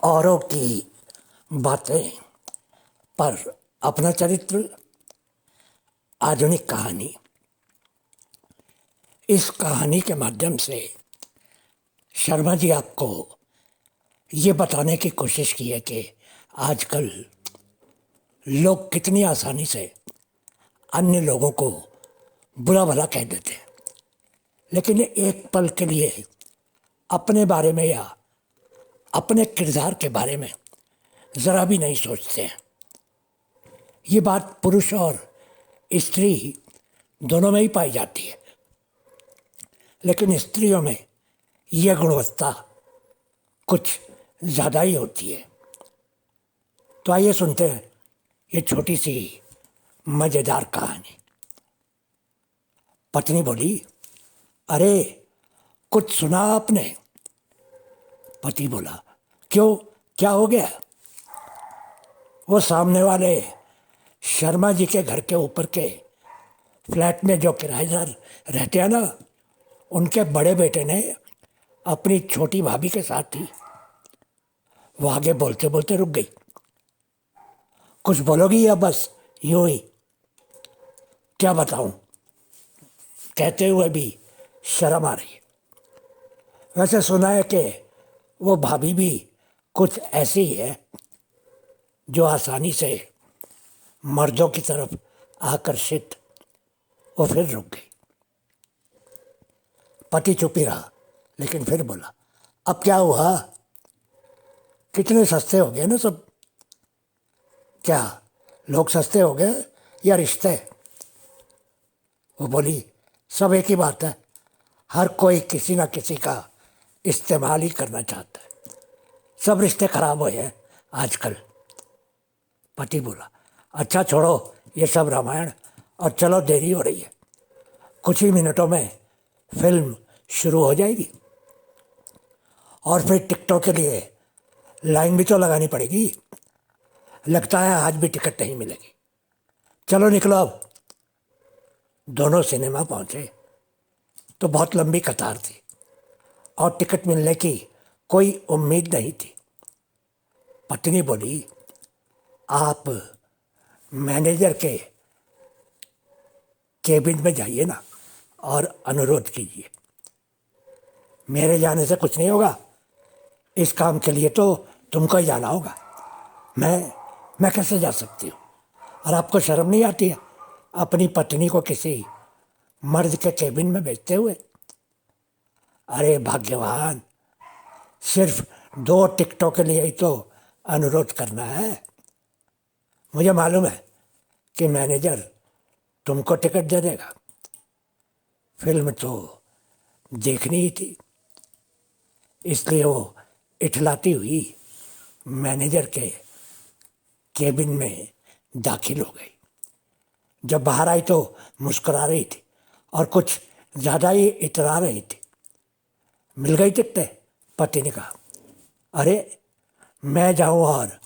औरों की बातें पर अपना चरित्र, आधुनिक कहानी। इस कहानी के माध्यम से शर्मा जी आपको ये बताने की कोशिश की है कि आजकल लोग कितनी आसानी से अन्य लोगों को बुरा भला कह देते हैं, लेकिन एक पल के लिए अपने बारे में या अपने किरदार के बारे में ज़रा भी नहीं सोचते हैं। ये बात पुरुष और स्त्री दोनों में ही पाई जाती है, लेकिन स्त्रियों में यह गुणवत्ता कुछ ज़्यादा ही होती है। तो आइए सुनते हैं ये छोटी सी मज़ेदार कहानी। पत्नी बोली, अरे कुछ सुना आपने? पति बोला, क्यों, क्या हो गया? वो सामने वाले शर्मा जी के घर के ऊपर के फ्लैट में जो किराएदार रहते हैं ना, उनके बड़े बेटे ने अपनी छोटी भाभी के साथ ही। वो आगे बोलते बोलते रुक गई। कुछ बोलोगी या बस यूं ही? क्या बताऊं, कहते हुए भी शर्म आ रही है। वैसे सुना है कि वो भाभी भी कुछ ऐसी ही है जो आसानी से मर्दों की तरफ आकर्षित। वो फिर रुक गई। पति चुप ही रहा, लेकिन फिर बोला, अब क्या हुआ? कितने सस्ते हो गए ना सब। क्या लोग सस्ते हो गए या रिश्ते? वो बोली, सब एक ही बात है। हर कोई किसी ना किसी का इस्तेमाल ही करना चाहता है। सब रिश्ते खराब हुए हैं आजकल। पति बोला, अच्छा छोड़ो ये सब रामायण और चलो, देरी हो रही है। कुछ ही मिनटों में फिल्म शुरू हो जाएगी और फिर टिकटों के लिए लाइन भी तो लगानी पड़ेगी। लगता है आज भी टिकट नहीं मिलेगी। चलो निकलो अब। दोनों सिनेमा पहुंचे तो बहुत लंबी कतार थी और टिकट मिलने की कोई उम्मीद नहीं थी। पत्नी बोली, आप मैनेजर के केबिन में जाइए ना और अनुरोध कीजिए। मेरे जाने से कुछ नहीं होगा। इस काम के लिए तो तुमको ही जाना होगा। मैं कैसे जा सकती हूँ? और आपको शर्म नहीं आती है अपनी पत्नी को किसी मर्द के केबिन में भेजते हुए? अरे भाग्यवान, सिर्फ 2 टिकटों के लिए ही तो अनुरोध करना है। मुझे मालूम है कि मैनेजर तुमको टिकट दे देगा। फिल्म तो देखनी ही थी, इसलिए वो इठलाती हुई मैनेजर के केबिन में दाखिल हो गई। जब बाहर आई तो मुस्कुरा रही थी और कुछ ज़्यादा ही इतरा रही थी। मिल गई टिकटें? पति ने कहा। अरे मैं जाऊं और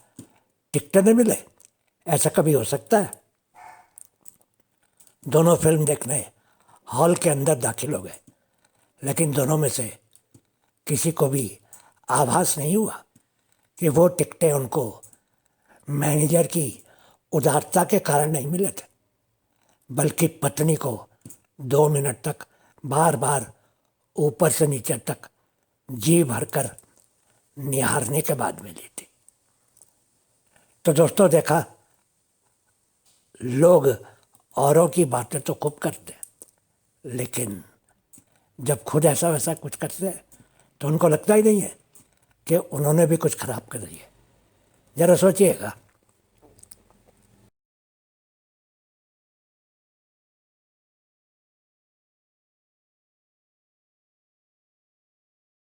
टिकटें नहीं मिले, ऐसा कभी हो सकता है? दोनों फिल्म देखने हॉल के अंदर दाखिल हो गए, लेकिन दोनों में से किसी को भी आभास नहीं हुआ कि वो टिकटें उनको मैनेजर की उदारता के कारण नहीं मिले थे, बल्कि पत्नी को 2 मिनट तक बार बार ऊपर से नीचे तक जी भरकर निहारने के बाद मिली थी। तो दोस्तों, देखा, लोग औरों की बातें तो खूब करते हैं, लेकिन जब खुद ऐसा वैसा कुछ करते हैं तो उनको लगता ही नहीं है कि उन्होंने भी कुछ खराब कर दिया। ज़रा सोचिएगा।